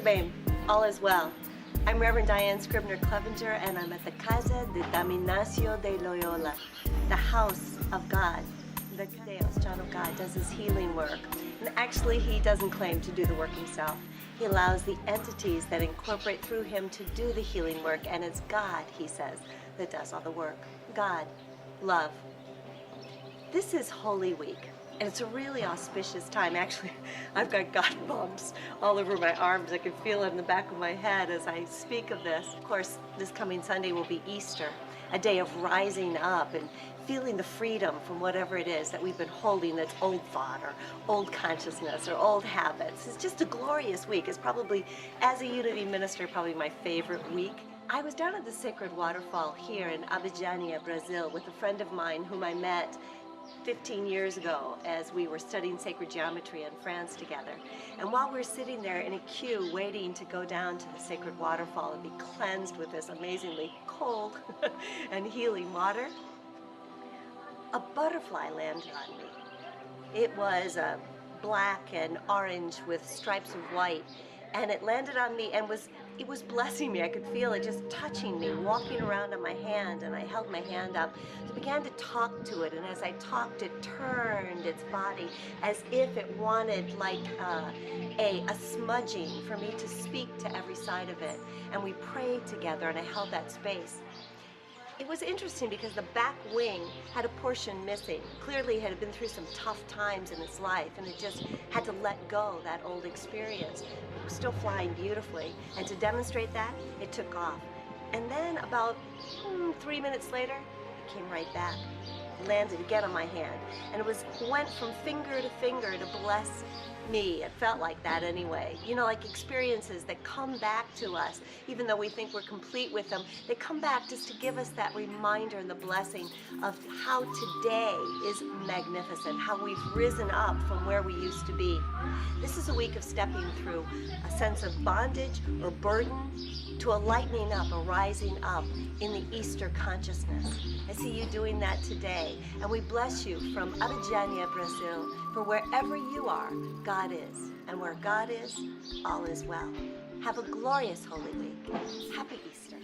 proclaim, all is well. I'm Reverend Diane Scribner-Clevenger, and I'm at the Casa de Dominacio de Loyola, the house of God. The Deus, John of God, does his healing work. And actually, he doesn't claim to do the work himself. He allows the entities that incorporate through him to do the healing work, and it's God, he says, that does all the work. God, love. This is Holy Week, and it's a really auspicious time. Actually, I've got God bumps all over my arms. I can feel it in the back of my head as I speak of this. Of course, this coming Sunday will be Easter, a day of rising up and feeling the freedom from whatever it is that we've been holding that's old thought or old consciousness or old habits. It's just a glorious week. It's probably, as a Unity minister, probably my favorite week. I was down at the Sacred Waterfall here in Abidjania, Brazil, with a friend of mine whom I met 15 years ago as we were studying sacred geometry in France together. And while we were sitting there in a queue waiting to go down to the sacred waterfall and be cleansed with this amazingly cold and healing water, a butterfly landed on me. It was black and orange with stripes of white, and it landed on me and it was blessing me. I could feel it just touching me, walking around on my hand, and I held my hand up. I began to talk to it, and as I talked, it turned its body as if it wanted like a smudging for me to speak to every side of it. And we prayed together, and I held that space. It was interesting because the back wing had a portion missing. Clearly it had been through some tough times in its life, and it just had to let go that old experience. It was still flying beautifully, and to demonstrate that, it took off. And then about 3 minutes later, it came right back, landed again on my hand, and went from finger to finger to bless me. It felt like that anyway. You know, like experiences that come back to us, even though we think we're complete with them, they come back just to give us that reminder and the blessing of how today is magnificent, how we've risen up from where we used to be. This is a week of stepping through a sense of bondage or burden to a lightening up, a rising up in the Easter consciousness. I see you doing that today, and we bless you from Abidjania, Brazil, for wherever you are, God is, and where God is, all is well. Have a glorious Holy Week. Happy Easter.